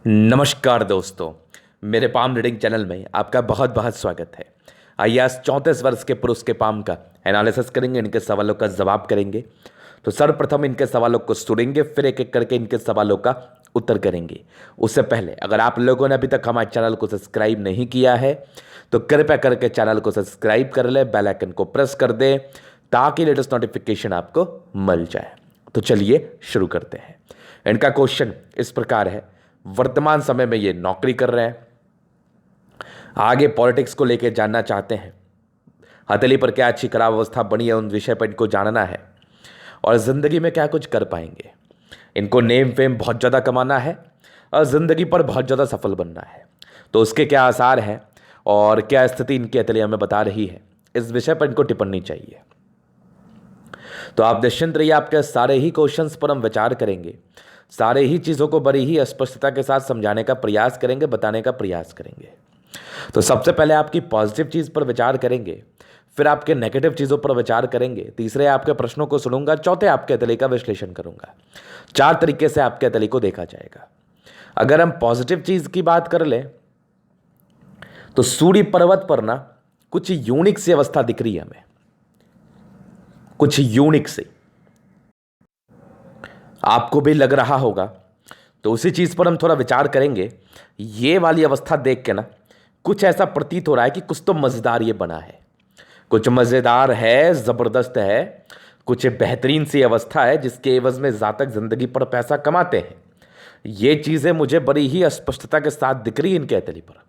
नमस्कार दोस्तों, मेरे पाम रीडिंग चैनल में आपका बहुत बहुत स्वागत है। आइए आज 34 वर्ष के पुरुष के पाम का एनालिसिस करेंगे, इनके सवालों का जवाब करेंगे। तो सर्वप्रथम इनके सवालों को सुनेंगे, फिर एक एक करके इनके सवालों का उत्तर करेंगे। उससे पहले अगर आप लोगों ने अभी तक हमारे चैनल को सब्सक्राइब नहीं किया है तो कृपया करके चैनल को सब्सक्राइब कर ले, बेल आइकन को प्रेस कर दे ताकि लेटेस्ट नोटिफिकेशन आपको मिल जाए। तो चलिए शुरू करते हैं। इनका क्वेश्चन इस प्रकार है, वर्तमान समय में ये नौकरी कर रहे हैं, आगे पॉलिटिक्स को लेकर जानना चाहते हैं, हथेली पर क्या अच्छी खराब अवस्था बनी है उन विषय पर इनको जानना है, और ज़िंदगी में क्या कुछ कर पाएंगे। इनको नेम फेम बहुत ज़्यादा कमाना है और ज़िंदगी पर बहुत ज़्यादा सफल बनना है। तो उसके क्या आसार हैं और क्या स्थिति इनकी हथेली हमें बता रही है, इस विषय पर इनको टिप्पणी चाहिए। तो आप निश्चिंत रहिए, आपके सारे ही क्वेश्चंस पर हम विचार करेंगे, सारे ही चीज़ों को बड़ी ही स्पष्टता के साथ समझाने का प्रयास करेंगे, बताने का प्रयास करेंगे। तो सबसे पहले आपकी पॉजिटिव चीज़ पर विचार करेंगे, फिर आपके नेगेटिव चीज़ों पर विचार करेंगे, तीसरे आपके प्रश्नों को सुनूंगा, चौथे आपके हथेली का विश्लेषण करूंगा। 4 तरीके से आपके हथेली को देखा जाएगा। अगर हम पॉजिटिव चीज़ की बात कर लें तो सूर्य पर्वत पर ना कुछ यूनिक सी अवस्था दिख रही है हमें, कुछ यूनिक सी, आपको भी लग रहा होगा। तो उसी चीज़ पर हम थोड़ा विचार करेंगे। ये वाली अवस्था देख के ना कुछ ऐसा प्रतीत हो रहा है कि कुछ तो मज़ेदार ये बना है, कुछ मज़ेदार है, ज़बरदस्त है, कुछ बेहतरीन सी अवस्था है जिसके एवज में जातक ज़िंदगी पर पैसा कमाते हैं। ये चीज़ें मुझे बड़ी ही स्पष्टता के साथ दिख रही है इनके हथेली पर।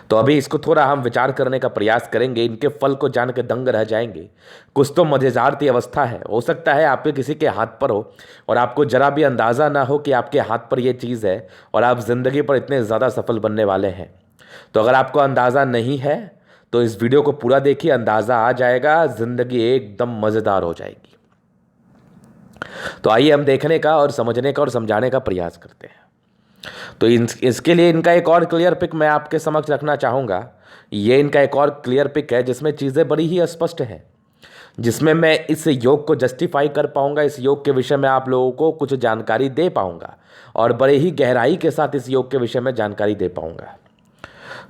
तो अभी इसको थोड़ा हम विचार करने का प्रयास करेंगे, इनके फल को जान के दंग रह जाएंगे। कुछ तो मजेदार सी अवस्था है, हो सकता है आपके किसी के हाथ पर हो और आपको जरा भी अंदाज़ा ना हो कि आपके हाथ पर यह चीज़ है और आप ज़िंदगी पर इतने ज़्यादा सफल बनने वाले हैं। तो अगर आपको अंदाज़ा नहीं है तो इस वीडियो को पूरा देखिए, अंदाज़ा आ जाएगा, ज़िंदगी एकदम मज़ेदार हो जाएगी। तो आइए हम देखने का और समझने का और समझाने का प्रयास करते हैं। तो इसके लिए इनका एक और क्लियर पिक मैं आपके समक्ष रखना चाहूँगा। ये इनका एक और क्लियर पिक है जिसमें चीज़ें बड़ी ही स्पष्ट हैं, जिसमें मैं इस योग को जस्टिफाई कर पाऊँगा, इस योग के विषय में आप लोगों को कुछ जानकारी दे पाऊँगा और बड़े ही गहराई के साथ इस योग के विषय में जानकारी दे पाऊँगा।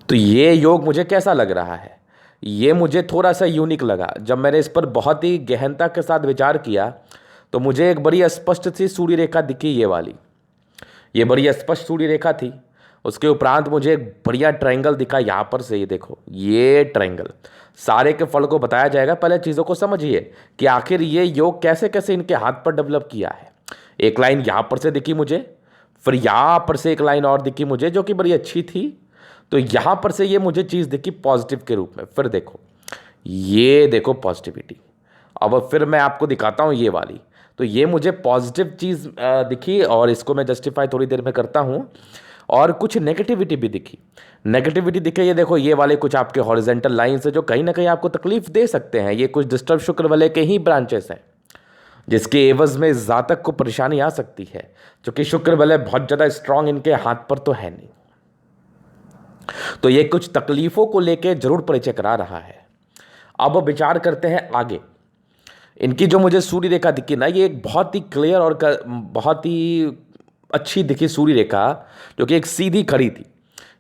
तो ये योग मुझे कैसा लग रहा है? ये मुझे थोड़ा सा यूनिक लगा। जब मैंने इस पर बहुत ही गहनता के साथ विचार किया तो मुझे एक बड़ी स्पष्ट सी सूर्य रेखा दिखी, ये वाली, ये बड़ी स्पष्ट सूर्य रेखा थी। उसके उपरांत मुझे एक बढ़िया ट्रायंगल दिखा यहाँ पर से, ये देखो, ये ट्रायंगल। सारे के फल को बताया जाएगा, पहले चीज़ों को समझिए कि आखिर ये योग कैसे कैसे इनके हाथ पर डेवलप किया है। एक लाइन यहाँ पर से दिखी मुझे, फिर यहाँ पर से एक लाइन और दिखी मुझे जो कि बड़ी अच्छी थी। तो यहाँ पर से ये मुझे चीज़ दिखी पॉजिटिव के रूप में। फिर देखो, ये देखो पॉजिटिविटी। अब फिर मैं आपको दिखाता हूँ ये वाली। तो ये मुझे पॉजिटिव चीज़ दिखी और इसको मैं जस्टिफाई थोड़ी देर में करता हूँ। और कुछ नेगेटिविटी भी दिखी, नेगेटिविटी दिखे, ये देखो, ये वाले कुछ आपके हॉरिजेंटल लाइंस है जो कहीं ना कहीं आपको तकलीफ दे सकते हैं। ये कुछ डिस्टर्ब शुक्र वाले के ही ब्रांचेस हैं जिसके एवज में जातक को परेशानी आ सकती है, क्योंकि शुक्र वाले बहुत ज़्यादा स्ट्रांग इनके हाथ पर तो है नहीं। तो ये कुछ तकलीफों को लेके जरूर परिचय करा रहा है। अब विचार करते हैं आगे। इनकी जो मुझे सूर्य रेखा दिखी ना, ये एक बहुत ही क्लियर और बहुत ही अच्छी दिखी सूर्य रेखा, जो कि एक सीधी खड़ी थी।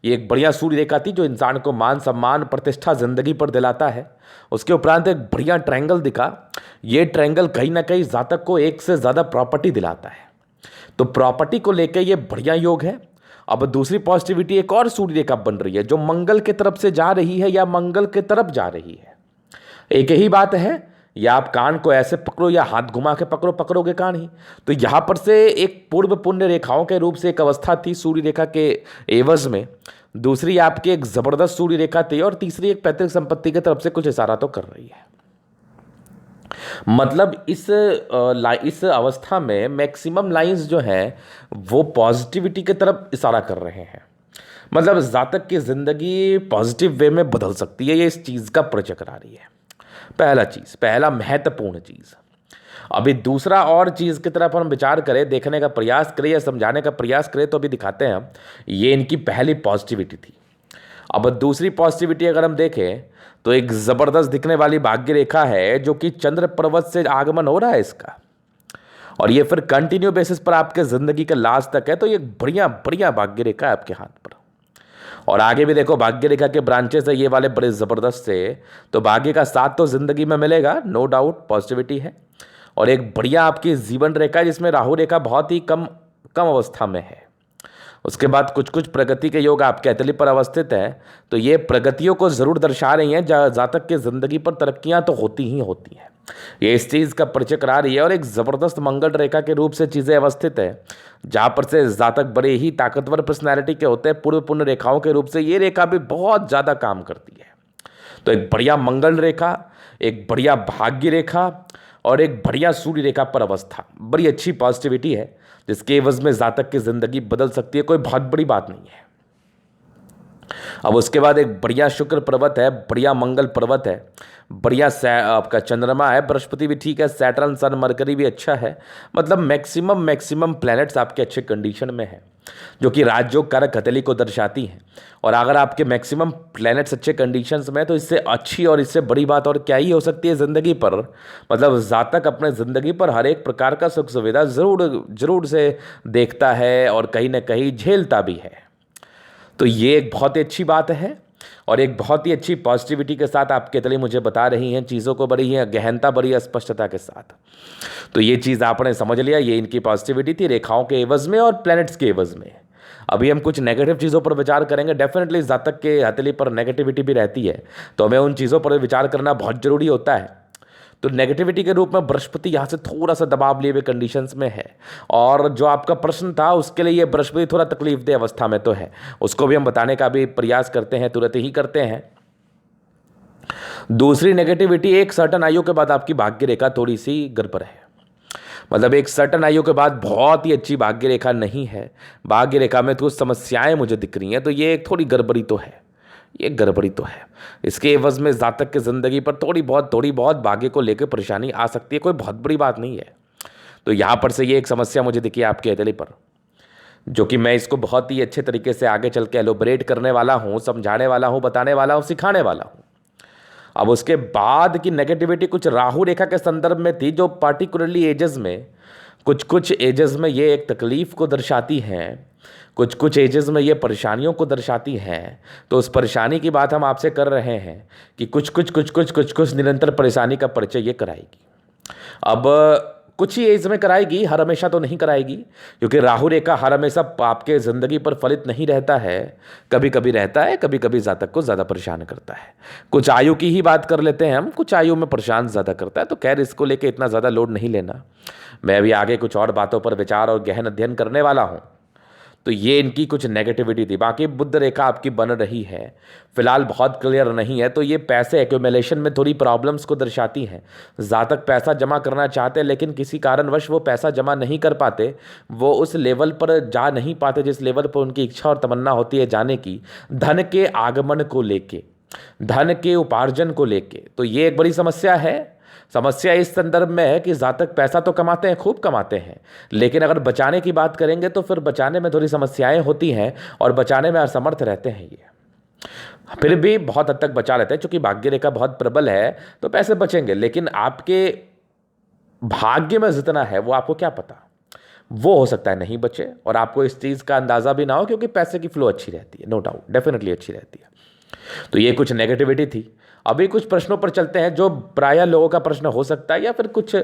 ये एक बढ़िया सूर्य रेखा थी जो इंसान को मान सम्मान प्रतिष्ठा जिंदगी पर दिलाता है। उसके उपरांत एक बढ़िया ट्रायंगल दिखा। ये ट्रायंगल कहीं ना कहीं जातक को एक से ज़्यादा प्रॉपर्टी दिलाता है। तो प्रॉपर्टी को लेकर ये बढ़िया योग है। अब दूसरी पॉजिटिविटी, एक और सूर्य रेखा बन रही है जो मंगल की तरफ से जा रही है या मंगल की तरफ जा रही है। एक ही बात है, या आप कान को ऐसे पकड़ो या हाथ घुमा के पकड़ोगे कान ही। तो यहां पर से एक पूर्व पुण्य रेखाओं के रूप से एक अवस्था थी सूर्य रेखा के एवज में, दूसरी आपकी एक जबरदस्त सूर्य रेखा थी, और तीसरी एक पैतृक संपत्ति की तरफ से कुछ इशारा तो कर रही है। मतलब इस अवस्था में मैक्सिमम लाइंस जो हैं वो पॉजिटिविटी की तरफ इशारा कर रहे हैं। मतलब जातक की जिंदगी पॉजिटिव वे में बदल सकती है, ये इस चीज़ का परिचय करा रही है। पहला महत्वपूर्ण चीज़। अभी दूसरा और चीज़ की तरफ हम विचार करें, देखने का प्रयास करें या समझाने का प्रयास करें, तो अभी दिखाते हैं हम। ये इनकी पहली पॉजिटिविटी थी। अब दूसरी पॉजिटिविटी अगर हम देखें तो एक ज़बरदस्त दिखने वाली भाग्य रेखा है जो कि चंद्र पर्वत से आगमन हो रहा है इसका। और ये फिर कंटिन्यू बेसिस पर आपके ज़िंदगी के लास्ट तक है, तो ये बढ़िया बढ़िया भाग्य रेखा है आपके हाथ पर। और आगे भी देखो भाग्य रेखा के ब्रांचेस है ये वाले बड़े ज़बरदस्त से, तो भाग्य का साथ तो ज़िंदगी में मिलेगा, नो डाउट, पॉजिटिविटी है। और एक बढ़िया आपकी जीवन रेखा जिसमें राहु रेखा बहुत ही कम कम अवस्था में है। उसके बाद कुछ कुछ प्रगति के योग आपके हथेली पर अवस्थित है, तो ये प्रगतियों को ज़रूर दर्शा रही हैं। जातक के ज़िंदगी पर तरक्कियां तो होती ही होती हैं, ये इस चीज़ का परिचय करा रही है। और एक ज़बरदस्त मंगल रेखा के रूप से चीज़ें अवस्थित है, जहाँ पर से जातक बड़े ही ताकतवर पर्सनैलिटी के होते हैं। पूर्व पुण्य रेखाओं के रूप से ये रेखा भी बहुत ज़्यादा काम करती है। तो एक बढ़िया मंगल रेखा, एक बढ़िया भाग्य रेखा और एक बढ़िया सूर्य रेखा पर अवस्था, बड़ी अच्छी पॉजिटिविटी है, जिसके एवज में जातक की ज़िंदगी बदल सकती है, कोई बहुत बड़ी बात नहीं है। अब उसके बाद एक बढ़िया शुक्र पर्वत है, बढ़िया मंगल पर्वत है, बढ़िया आपका चंद्रमा है, बृहस्पति भी ठीक है, सैटर्न सन मरकरी भी अच्छा है। मतलब मैक्सिमम प्लैनेट्स आपके अच्छे कंडीशन में है, जो कि राजयोग कारक हथेली को दर्शाती हैं। और अगर आपके मैक्सिमम प्लैनेट्स अच्छे कंडीशंस में, तो इससे अच्छी और इससे बड़ी बात और क्या ही हो सकती है ज़िंदगी पर। मतलब जातक अपने ज़िंदगी पर हर एक प्रकार का सुख सुविधा ज़रूर से देखता है और कहीं ना कहीं झेलता भी है। तो ये एक बहुत ही अच्छी बात है और एक बहुत ही अच्छी पॉजिटिविटी के साथ आपके तले मुझे बता रही हैं चीज़ों को, बड़ी ही गहनता, बड़ी स्पष्टता के साथ। तो ये चीज़ आपने समझ लिया, ये इनकी पॉजिटिविटी थी रेखाओं के एवज में और प्लैनेट्स के एवज में। अभी हम कुछ नेगेटिव चीज़ों पर विचार करेंगे। डेफिनेटली जातक के हथेली पर नेगेटिविटी भी रहती है, तो हमें उन चीज़ों पर विचार करना बहुत ज़रूरी होता है। तो नेगेटिविटी के रूप में बृहस्पति यहाँ से थोड़ा सा दबाव लिए हुए कंडीशंस में है। और जो आपका प्रश्न था उसके लिए ये बृहस्पति थोड़ा तकलीफदेह अवस्था में तो है, उसको भी हम बताने का भी प्रयास करते हैं, तुरंत ही करते हैं। दूसरी नेगेटिविटी, एक सर्टन आयु के बाद आपकी भाग्य रेखा थोड़ी सी गड़बड़ है। मतलब एक सर्टन आयु के बाद बहुत ही अच्छी भाग्य रेखा नहीं है, भाग्य रेखा में कुछ समस्याएं मुझे दिख रही हैं, तो ये एक थोड़ी गड़बड़ी तो है, ये गड़बड़ी तो है। इसके एवज में जातक की ज़िंदगी पर थोड़ी बहुत भाग्य को लेकर परेशानी आ सकती है, कोई बहुत बड़ी बात नहीं है। तो यहाँ पर से ये एक समस्या मुझे दिखी है आपके हथेली पर, जो कि मैं इसको बहुत ही अच्छे तरीके से आगे चल के एलोबरेट करने वाला हूँ, समझाने वाला हूँ, बताने वाला हूँ, सिखाने वाला हूँ। अब उसके बाद की नेगेटिविटी कुछ राहु रेखा के संदर्भ में थी, जो पार्टिकुलरली एजेस में, कुछ एजेस में ये एक तकलीफ को दर्शाती हैं, कुछ एजेस में ये परेशानियों को दर्शाती हैं। तो उस परेशानी की बात हम आपसे कर रहे हैं कि कुछ निरंतर परेशानी का परिचय ये कराएगी। अब कुछ ही एज में कराएगी, हर हमेशा तो नहीं कराएगी, क्योंकि राहु रेखा हर हमेशा आपके ज़िंदगी पर फलित नहीं रहता है, कभी कभी रहता है, कभी कभी जातक को ज़्यादा परेशान करता है। कुछ आयु की ही बात कर लेते हैं हम, कुछ आयु में परेशान ज़्यादा करता है, तो खैर इसको लेके इतना ज़्यादा लोड नहीं लेना। मैं अभी आगे कुछ और बातों पर विचार और गहन अध्ययन करने वाला हूँ। तो ये इनकी कुछ नेगेटिविटी थी। बाकी बुध रेखा आपकी बन रही है, फिलहाल बहुत क्लियर नहीं है, तो ये पैसे एक्यूमुलेशन में थोड़ी प्रॉब्लम्स को दर्शाती हैं। जातक पैसा जमा करना चाहते हैं, लेकिन किसी कारणवश वो पैसा जमा नहीं कर पाते, वो उस लेवल पर जा नहीं पाते जिस लेवल पर उनकी इच्छा और तमन्ना होती है जाने की, धन के आगमन को लेके, धन के उपार्जन को लेके। तो ये एक बड़ी समस्या है। समस्या इस संदर्भ में है कि जातक पैसा तो कमाते हैं, खूब कमाते हैं, लेकिन अगर बचाने की बात करेंगे तो फिर बचाने में थोड़ी समस्याएं होती हैं और बचाने में असमर्थ रहते हैं। ये फिर भी बहुत हद तक बचा लेते हैं, चूंकि भाग्य रेखा बहुत प्रबल है तो पैसे बचेंगे, लेकिन आपके भाग्य में जितना है वो आपको क्या पता, वो हो सकता है नहीं बचे और आपको इस चीज़ का अंदाज़ा भी ना हो, क्योंकि पैसे की फ्लो अच्छी रहती है, नो डाउट, डेफिनेटली अच्छी रहती है। तो ये कुछ नेगेटिविटी थी। अभी कुछ प्रश्नों पर चलते हैं जो प्रायः लोगों का प्रश्न हो सकता है, या फिर कुछ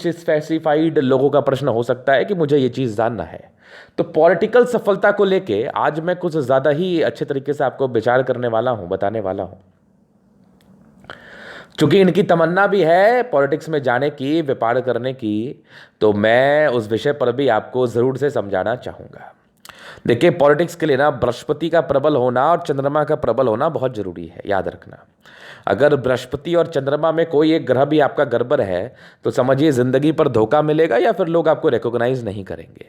स्पेसिफाइड लोगों का प्रश्न हो सकता है कि मुझे ये चीज़ जानना है। तो पॉलिटिकल सफलता को लेके आज मैं कुछ ज़्यादा ही अच्छे तरीके से आपको विचार करने वाला हूँ, बताने वाला हूँ। चूंकि इनकी तमन्ना भी है पॉलिटिक्स में जाने की, व्यापार करने की, तो मैं उस विषय पर भी आपको ज़रूर से समझाना चाहूँगा। देखिए, पॉलिटिक्स के लिए ना बृहस्पति का प्रबल होना और चंद्रमा का प्रबल होना बहुत ज़रूरी है, याद रखना। अगर बृहस्पति और चंद्रमा में कोई एक ग्रह भी आपका गड़बड़ है तो समझिए ज़िंदगी पर धोखा मिलेगा, या फिर लोग आपको रिकॉग्नाइज नहीं करेंगे।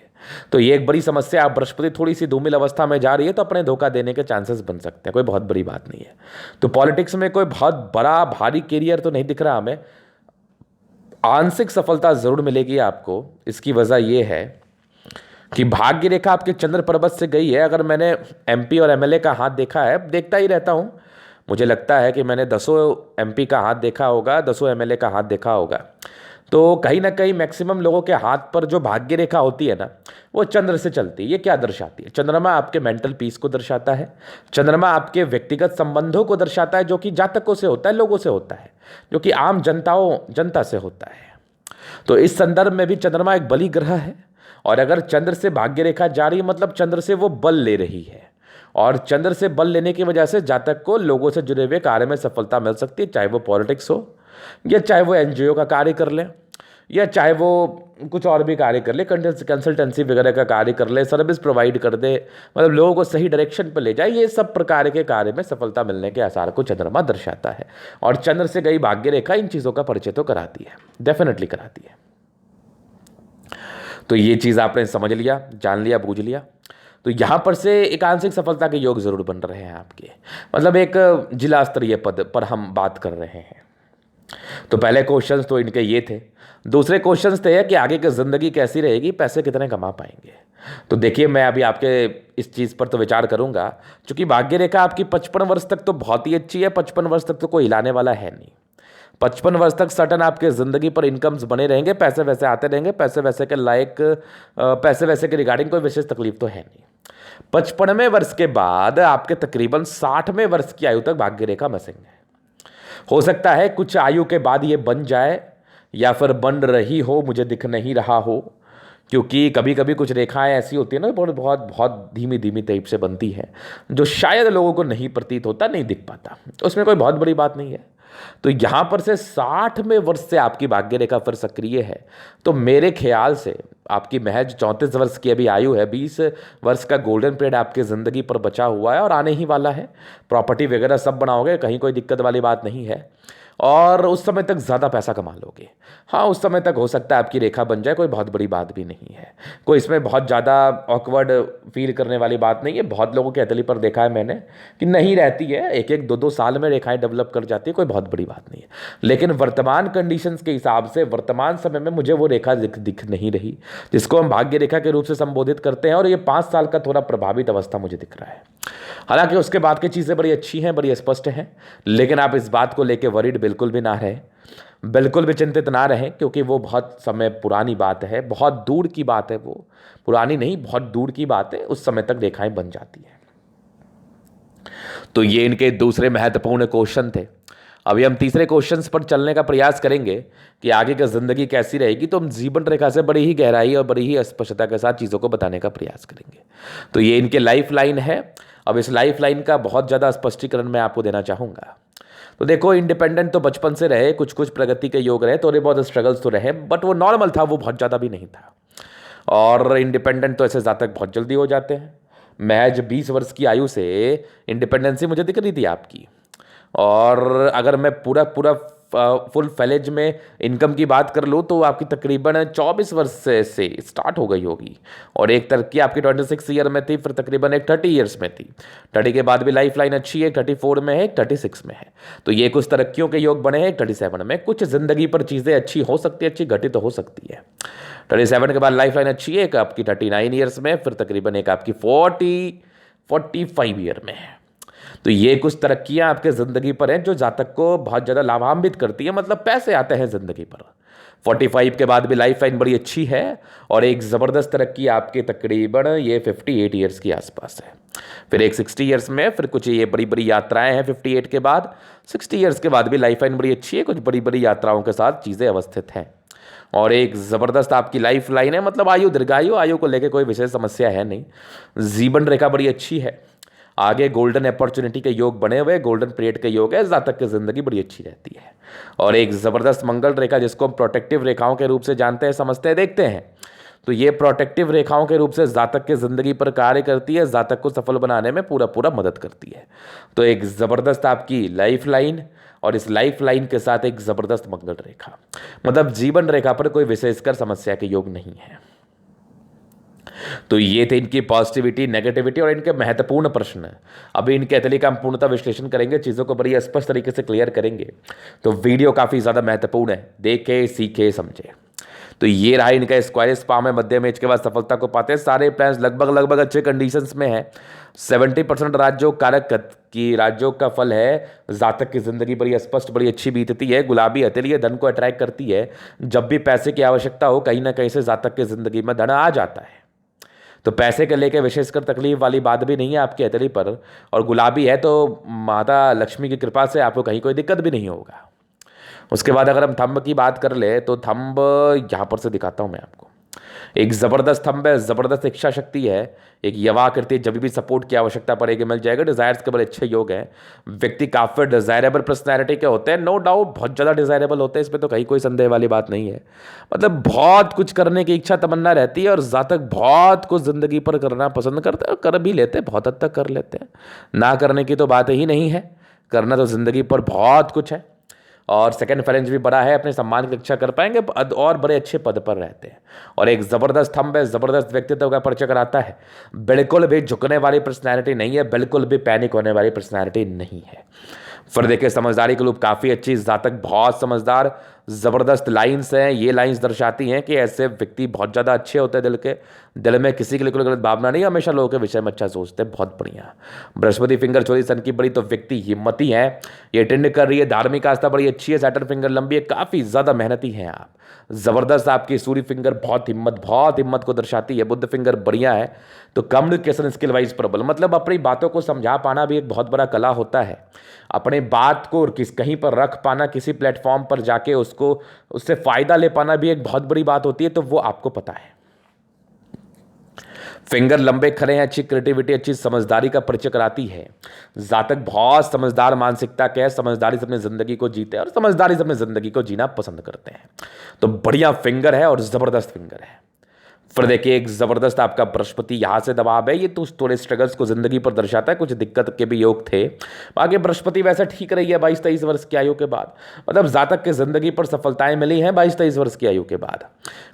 तो ये एक बड़ी समस्या। आप बृहस्पति थोड़ी सी धूमिल अवस्था में जा रही है तो अपने धोखा देने के चांसेस बन सकते हैं, कोई बहुत बड़ी बात नहीं है। तो पॉलिटिक्स में कोई बहुत बड़ा भारी कैरियर तो नहीं दिख रहा हमें, आंशिक सफलता ज़रूर मिलेगी आपको। इसकी वजह यह है कि भाग्य रेखा आपके चंद्र पर्वत से गई है। अगर मैंने एमपी और एमएलए का हाथ देखा है, देखता ही रहता हूँ, मुझे लगता है कि मैंने 10 एमपी का हाथ देखा होगा, 10 एमएलए का हाथ देखा होगा। तो कहीं ना कहीं मैक्सिमम लोगों के हाथ पर जो भाग्य रेखा होती है ना, वो चंद्र से चलती है। ये क्या दर्शाती है? चंद्रमा आपके मेंटल पीस को दर्शाता है। चंद्रमा आपके व्यक्तिगत संबंधों को दर्शाता है, जो कि जातकों से होता है, लोगों से होता है, जो कि आम जनता से होता है। तो इस संदर्भ में भी चंद्रमा एक बली ग्रह है, और अगर चंद्र से भाग्य रेखा जा रही है मतलब चंद्र से वो बल ले रही है, और चंद्र से बल लेने की वजह से जातक को लोगों से जुड़े हुए कार्य में सफलता मिल सकती है, चाहे वो पॉलिटिक्स हो, या चाहे वो एनजीओ का कार्य कर ले, या चाहे वो कुछ और भी कार्य कर ले, कंसल्टेंसी वगैरह का कार्य कर ले, सर्विस प्रोवाइड कर दे, मतलब लोगों को सही डायरेक्शन पर ले जाए। ये सब प्रकार के कार्य में सफलता मिलने के आसार को चंद्रमा दर्शाता है, और चंद्र से गई भाग्य रेखा इन चीज़ों का परिचय तो कराती है, डेफिनेटली कराती है। तो ये चीज़ आपने समझ लिया, जान लिया, बूझ लिया। तो यहाँ पर से एक आंशिक सफलता के योग जरूर बन रहे हैं आपके, मतलब एक जिला स्तरीय पद पर हम बात कर रहे हैं। तो पहले क्वेश्चंस तो इनके ये थे। दूसरे क्वेश्चंस थे कि आगे की ज़िंदगी कैसी रहेगी, पैसे कितने कमा पाएंगे। तो देखिए, मैं अभी आपके इस चीज़ पर तो विचार करूंगा, क्योंकि भाग्य रेखा आपकी 55 वर्ष तक तो बहुत ही अच्छी है। 55 वर्ष तक तो कोई हिलाने वाला है नहीं। 55 वर्ष तक सटन आपके ज़िंदगी पर इनकम्स बने रहेंगे, पैसे वैसे आते रहेंगे, पैसे वैसे के लायक, पैसे वैसे के रिगार्डिंग कोई विशेष तकलीफ तो है नहीं। 55वें वर्ष के बाद आपके तकरीबन 60वें वर्ष की आयु तक भाग्य रेखा मसेंगे। हो सकता है कुछ आयु के बाद ये बन जाए, या फिर बन रही हो, मुझे दिख नहीं रहा हो, क्योंकि कभी कभी कुछ रेखाएं ऐसी होती है ना, बहुत बहुत बहुत धीमी धीमी टाइप से बनती है, जो शायद लोगों को नहीं प्रतीत होता, नहीं दिख पाता। तो उसमें कोई बहुत बड़ी बात नहीं है। तो यहाँ पर से 60वें वर्ष से आपकी भाग्य रेखा फिर सक्रिय है। तो मेरे ख्याल से आपकी महज 34 वर्ष की अभी आयु है, 20 वर्ष का गोल्डन पीरियड आपकी ज़िंदगी पर बचा हुआ है और आने ही वाला है। प्रॉपर्टी वगैरह सब बनाओगे, कहीं कोई दिक्कत वाली बात नहीं है, और उस समय तक ज़्यादा पैसा कमा लोगे। हाँ, उस समय तक हो सकता है आपकी रेखा बन जाए, कोई बहुत बड़ी बात भी नहीं है, कोई इसमें बहुत ज़्यादा ऑकवर्ड फील करने वाली बात नहीं है। बहुत लोगों के हथेली पर देखा है मैंने कि नहीं रहती है, एक एक दो दो साल में रेखाएं डेवलप कर जाती है, कोई बहुत बड़ी बात नहीं है। लेकिन वर्तमान कंडीशंस के हिसाब से वर्तमान समय में मुझे वो रेखा दिख नहीं रही, जिसको हम भाग्य रेखा के रूप से संबोधित करते हैं, और ये 5 साल का थोड़ा प्रभावित अवस्था मुझे दिख रहा है। हालांकि उसके बाद की चीज़ें बड़ी अच्छी हैं, बड़ी स्पष्ट हैं, लेकिन आप इस बात को लेकर वरीड बिल्कुल भी ना रहें, बिल्कुल भी चिंतित ना रहें, क्योंकि वो बहुत समय पुरानी बात है, बहुत दूर की बात है। वो पुरानी नहीं, बहुत दूर की बात है, उस समय तक रेखाएं बन जाती हैं। तो ये इनके दूसरे महत्वपूर्ण क्वेश्चन थे। अभी हम तीसरे क्वेश्चंस पर चलने का प्रयास करेंगे कि आगे की ज़िंदगी कैसी रहेगी। तो हम जीवन रेखा से बड़ी ही गहराई और बड़ी ही स्पष्टता के साथ चीज़ों को बताने का प्रयास करेंगे। तो ये इनके लाइफ लाइन है। अब इस लाइफ लाइन का बहुत ज़्यादा स्पष्टीकरण मैं आपको देना चाहूँगा। तो देखो, इंडिपेंडेंट तो बचपन से रहे, कुछ कुछ प्रगति के योग रहे, थोड़े बहुत स्ट्रगल्स तो रहे, बट वो नॉर्मल था, वो बहुत ज़्यादा भी नहीं था। और इंडिपेंडेंट तो ऐसे जातक बहुत जल्दी हो जाते हैं। महज 20 वर्ष की आयु से इंडिपेंडेंसी मुझे दिख रही थी आपकी। और अगर मैं पूरा पूरा फुल फ्लेज में इनकम की बात कर लूँ तो आपकी तकरीबन 24 वर्ष से स्टार्ट हो गई होगी, और एक तरक्की आपकी 26 ईयर में थी, फिर तकरीबन एक 30 ईयर्स में थी। 30 के बाद भी लाइफ लाइन अच्छी है, 34 में है, 36 में है। तो ये कुछ तरक्कियों के योग बने हैं। 37 में कुछ ज़िंदगी पर चीज़ें अच्छी हो सकती है, अच्छी घटित हो सकती है। 37 के बाद लाइफ लाइन अच्छी है, एक आपकी 39 ईयर्स में, फिर तकरीबन एक आपकी 45 ईयर में है। तो ये कुछ तरक्कियां आपके ज़िंदगी पर हैं जो जातक को बहुत ज़्यादा लाभान्वित करती है, मतलब पैसे आते हैं ज़िंदगी पर। 45 के बाद भी लाइफ लाइन बड़ी अच्छी है, और एक ज़बरदस्त तरक्की आपके तकरीबन ये 58 ईयर्स के आसपास है। फिर एक 60 ईयर्स में फिर कुछ ये बड़ी बड़ी यात्राएं हैं 58 के बाद। 60 ईयर्स के बाद भी लाइफ लाइन बड़ी अच्छी है, कुछ बड़ी बड़ी यात्राओं के साथ चीज़ें अवस्थित हैं, और एक ज़बरदस्त आपकी लाइफ लाइन है, मतलब आयु दीर्घायु, आयु को लेकर कोई विशेष समस्या है नहीं। जीवन रेखा बड़ी अच्छी है, आगे गोल्डन अपॉर्चुनिटी के योग बने हुए, गोल्डन पीरियड के योग है, जातक की जिंदगी बड़ी अच्छी रहती है। और एक ज़बरदस्त मंगल रेखा, जिसको हम प्रोटेक्टिव रेखाओं के रूप से जानते हैं, समझते हैं, देखते हैं, तो ये प्रोटेक्टिव रेखाओं के रूप से जातक की जिंदगी पर कार्य करती है, जातक को सफल बनाने में पूरा पूरा मदद करती है। तो एक ज़बरदस्त आपकी लाइफ लाइन, और इस लाइफ लाइन के साथ एक ज़बरदस्त मंगल रेखा, मतलब जीवन रेखा पर कोई विशेषकर समस्या के योग नहीं है। तो ये थे इनकी पॉजिटिविटी, नेगेटिविटी और इनके महत्वपूर्ण प्रश्न। अभी इनके अतली का हम पूर्णतः विश्लेषण करेंगे, चीज़ों को बड़ी स्पष्ट तरीके से क्लियर करेंगे। तो वीडियो काफ़ी ज़्यादा महत्वपूर्ण है, देखे, सीखे, समझे। तो ये रहा इनका स्क्वायर स्पाम है, मध्यम एज के बाद सफलता को पाते हैं। सारे प्लान्स लगभग लगभग अच्छे कंडीशंस में है। 70% राजयोग कारक की राजयोग का फल है। जातक की जिंदगी बड़ी स्पष्ट बड़ी अच्छी बीतती है। गुलाबी हथेली धन को अट्रैक्ट करती है। जब भी पैसे की आवश्यकता हो कहीं ना कहीं से जातक की जिंदगी में धन आ जाता है। तो पैसे के लेके विशेषकर तकलीफ वाली बात भी नहीं है आपकी हथेली पर, और गुलाबी है तो माता लक्ष्मी की कृपा से आपको कहीं कोई दिक्कत भी नहीं होगा। उसके बाद अगर हम थंब की बात कर ले तो थंब यहाँ पर से दिखाता हूँ मैं आपको। एक ज़बरदस्त थंब है, ज़बरदस्त इच्छा शक्ति है, एक यवा करती है, जब भी सपोर्ट की आवश्यकता पड़ेगी मिल जाएगा। डिज़ायर्स के बड़े अच्छे योग हैं। व्यक्ति काफ़ी डिज़ायरेबल पर्सनैलिटी के होते हैं, नो डाउट बहुत ज़्यादा डिज़ायरेबल होते हैं, इसमें तो कहीं कोई संदेह वाली बात नहीं है। मतलब बहुत कुछ करने की इच्छा तमन्ना रहती है और जातक बहुत कुछ ज़िंदगी पर करना पसंद करते हैं और कर भी लेते हैं, बहुत हद तक कर लेते हैं। ना करने की तो बात ही नहीं है, करना तो ज़िंदगी पर बहुत कुछ है। और सेकंड फ्रेंच भी बड़ा है, अपने सम्मान की रक्षा कर पाएंगे और बड़े अच्छे पद पर रहते हैं। और एक ज़बरदस्त थंब है, ज़बरदस्त व्यक्तित्व का परिचय कराता है। बिल्कुल भी झुकने वाली पर्सनैलिटी नहीं है, बिल्कुल भी पैनिक होने वाली पर्सनैलिटी नहीं है। फिर देखिए समझदारी के लूप काफ़ी अच्छी, जातक बहुत समझदार, ज़बरदस्त लाइन्स हैं। ये लाइन्स दर्शाती हैं कि ऐसे व्यक्ति बहुत ज़्यादा अच्छे होते हैं, दिल में किसी के लिए कोई गलत भावना नहीं, हमेशा लोगों के विषय में अच्छा सोचते हैं, बहुत बढ़िया। बृहस्पति फिंगर चोरी सन की बड़ी तो व्यक्ति हिम्मती है, ये टेंड कर रही है, धार्मिक आस्था बड़ी अच्छी है, सैटर्न फिंगर लंबी है, काफ़ी ज़्यादा मेहनती हैं आप। ज़बरदस्त आपकी सूर्य फिंगर बहुत हिम्मत को दर्शाती है। बुद्ध फिंगर बढ़िया है। तो कम्युनिकेशन स्किल वाइज प्रबल, मतलब अपनी बातों को समझा पाना भी एक बहुत बड़ा कला होता है। अपने बात को कहीं पर रख पाना, किसी प्लेटफॉर्म पर जाके उससे फ़ायदा ले पाना भी एक बहुत बड़ी बात होती है, तो वो आपको पता है। फिंगर लंबे खड़े हैं, अच्छी क्रिएटिविटी अच्छी समझदारी का परिचय कराती है। जातक बहुत समझदार मानसिकता के हैं, समझदारी से अपनी ज़िंदगी को जीते हैं और समझदारी से अपनी ज़िंदगी को जीना पसंद करते हैं। तो बढ़िया फिंगर है और ज़बरदस्त फिंगर है। फिर देखिए एक ज़बरदस्त आपका बृहस्पति यहाँ से दबाव है, ये तो थोड़े स्ट्रगल्स को ज़िंदगी पर दर्शाता है, कुछ दिक्कत के भी योग थे। बाकी बृहस्पति वैसे ठीक रही है 22-23 वर्ष की आयु के बाद, मतलब जातक की ज़िंदगी पर सफलताएं मिली हैं 22-23 वर्ष की आयु के बाद।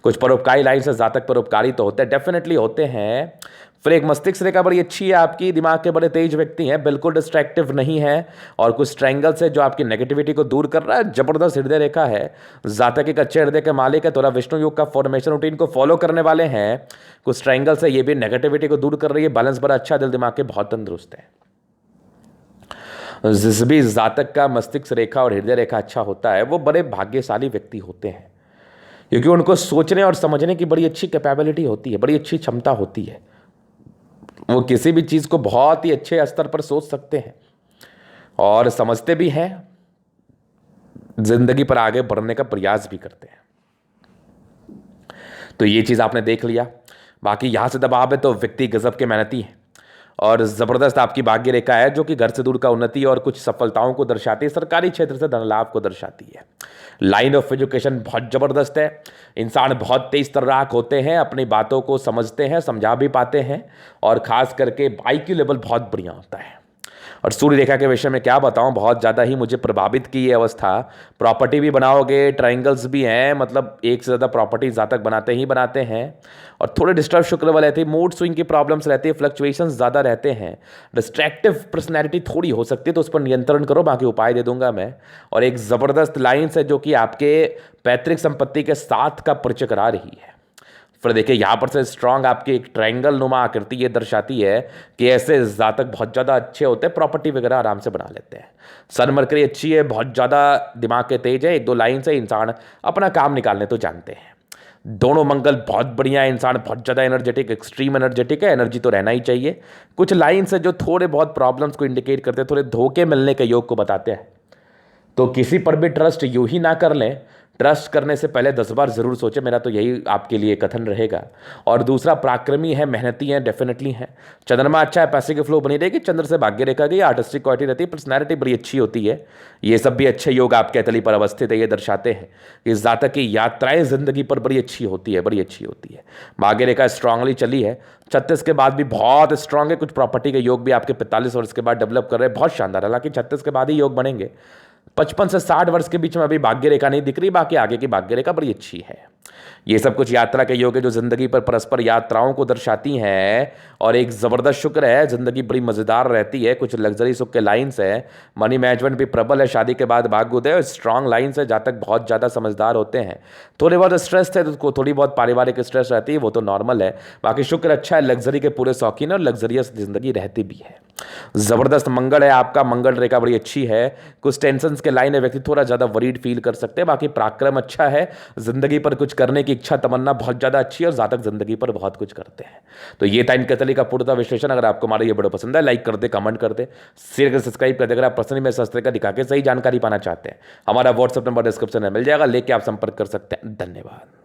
कुछ परोपकारी लाइन से जातक परोपकारी तो होते हैं, डेफिनेटली होते हैं। फिर एक मस्तिष्क रेखा बड़ी अच्छी है आपकी, दिमाग के बड़े तेज व्यक्ति हैं, बिल्कुल डिस्ट्रैक्टिव नहीं है, और कुछ ट्रायंगल से जो आपकी नेगेटिविटी को दूर कर रहा है। जबरदस्त हृदय रेखा है, जातक एक अच्छे हृदय के मालिक है, थोड़ा विष्णु योग का फॉर्मेशन रूटीन को फॉलो करने वाले हैं। कुछ ट्रायंगल से ये भी नेगेटिविटी को दूर कर रही है, बैलेंस बड़ा अच्छा, दिल दिमाग के बहुत तंदुरुस्त है। जिस भी जातक का मस्तिष्क रेखा और हृदय रेखा अच्छा होता है वो बड़े भाग्यशाली व्यक्ति होते हैं, क्योंकि उनको सोचने और समझने की बड़ी अच्छी कैपेबिलिटी होती है, बड़ी अच्छी क्षमता होती है। वो किसी भी चीज़ को बहुत ही अच्छे स्तर पर सोच सकते हैं और समझते भी हैं, जिंदगी पर आगे बढ़ने का प्रयास भी करते हैं। तो ये चीज़ आपने देख लिया। बाकी यहाँ से दबाव है तो व्यक्ति गजब के मेहनती है और ज़बरदस्त आपकी भाग्य रेखा है, जो कि घर से दूर का उन्नति और कुछ सफलताओं को दर्शाती है, सरकारी क्षेत्र से धन लाभ को दर्शाती है। लाइन ऑफ एजुकेशन बहुत ज़बरदस्त है। इंसान बहुत तेज तर्राक होते हैं, अपनी बातों को समझते हैं, समझा भी पाते हैं, और ख़ास करके IQ लेवल बहुत बढ़िया होता है। और सूर्य रेखा के विषय में क्या बताऊं, बहुत ज़्यादा ही मुझे प्रभावित की ये अवस्था। प्रॉपर्टी भी बनाओगे, ट्रायंगल्स भी हैं, मतलब एक से ज़्यादा प्रॉपर्टी जातक बनाते हैं। और थोड़े डिस्टर्ब शुक्र वाले रहती है, मूड स्विंग की प्रॉब्लम्स रहती है, फ्लक्चुएशंस ज़्यादा रहते हैं, डिस्ट्रैक्टिव पर्सनैलिटी थोड़ी हो सकती है, तो उस पर नियंत्रण करो, बाकी उपाय दे दूंगा मैं। और एक ज़बरदस्त लाइन्स है जो कि आपके पैतृक संपत्ति के साथ का परिचय करा रही है। फिर देखिए यहाँ पर से स्ट्रांग आपकी एक ट्रायंगल नुमा आकृति ये दर्शाती है कि ऐसे जातक बहुत ज़्यादा अच्छे होते हैं, प्रॉपर्टी वगैरह आराम से बना लेते हैं। सन मरकरी अच्छी है, बहुत ज़्यादा दिमाग के तेज है, 1-2 लाइन से इंसान अपना काम निकालने तो जानते हैं। दोनों मंगल बहुत बढ़िया है, इंसान बहुत ज़्यादा एनर्जेटिक, एक्सट्रीम एनर्जेटिक है, एनर्जी तो रहना ही चाहिए। कुछ लाइन्स है जो थोड़े बहुत प्रॉब्लम्स को इंडिकेट करते हैं, थोड़े धोखे मिलने के योग को बताते हैं। तो किसी पर भी ट्रस्ट यूं ही ना कर लें, ट्रस्ट करने से पहले 10 बार जरूर सोचें, मेरा तो यही आपके लिए कथन रहेगा। और दूसरा, पराक्रमी है, मेहनती है, डेफिनेटली है। चंद्रमा अच्छा है, पैसे की फ्लो बनी रहेगी, चंद्र से भाग्य रेखा गई, आर्टिस्टिक क्वालिटी रहती है, पर्सनैलिटी बड़ी अच्छी होती है। ये सब भी अच्छे योग आपके तली पर अवस्थित है, ये दर्शाते हैं कि जातक की यात्राएं जिंदगी पर बड़ी अच्छी होती है, बड़ी अच्छी होती है। भाग्य रेखा स्ट्रांगली चली है, 36 के बाद भी बहुत स्ट्रांग है। कुछ प्रॉपर्टी के योग भी आपके 45 वर्ष के बाद डेवलप कर रहे हैं, बहुत शानदार। हालांकि 36 के बाद ही योग बनेंगे, 55 से 60 वर्ष के बीच में अभी भाग्य रेखा नहीं दिख रही, बाकी आगे की भाग्य रेखा बड़ी अच्छी है। ये सब कुछ यात्रा के योग है जो जिंदगी पर परस्पर यात्राओं को दर्शाती हैं। और एक जबरदस्त शुक्र है, जिंदगी बड़ी मजेदार रहती है। कुछ लग्जरी सुख के लाइंस है। मनी मैनेजमेंट भी प्रबल है। शादी के बाद भाग्योदय और स्ट्रांग लाइंस है। जातक बहुत ज़्यादा समझदार होते हैं। थोड़े बहुत स्ट्रेस है तो थोड़ी बहुत पारिवारिक स्ट्रेस रहती है, वो तो नॉर्मल है। बाकी शुक्र अच्छा है, लग्जरी के पूरे शौकीन और लग्जरियस जिंदगी रहती भी है। जबरदस्त मंगल है आपका, मंगल रेखा बड़ी अच्छी है। कुछ टेंशन के लाइन है, व्यक्ति थोड़ा ज़्यादा वरीड फील कर सकते हैं। बाकी पराक्रम अच्छा है, जिंदगी पर कुछ करने की इच्छा तमन्ना बहुत ज़्यादा अच्छी है और जातक जिंदगी पर बहुत कुछ करते हैं। तो ये था इनके तली का पूर्णतः विश्लेषण। अगर आपको हमारा ये वीडियो पसंद है, लाइक कर दे, कमेंट कर दे, शेयर कर, सब्सक्राइब कर दे। अगर आप पर्सनली में शास्त्र का दिखा के सही जानकारी पाना चाहते हैं, हमारा व्हाट्सएप नंबर डिस्क्रिप्शन में मिल जाएगा, लेके आप संपर्क कर सकते हैं। धन्यवाद।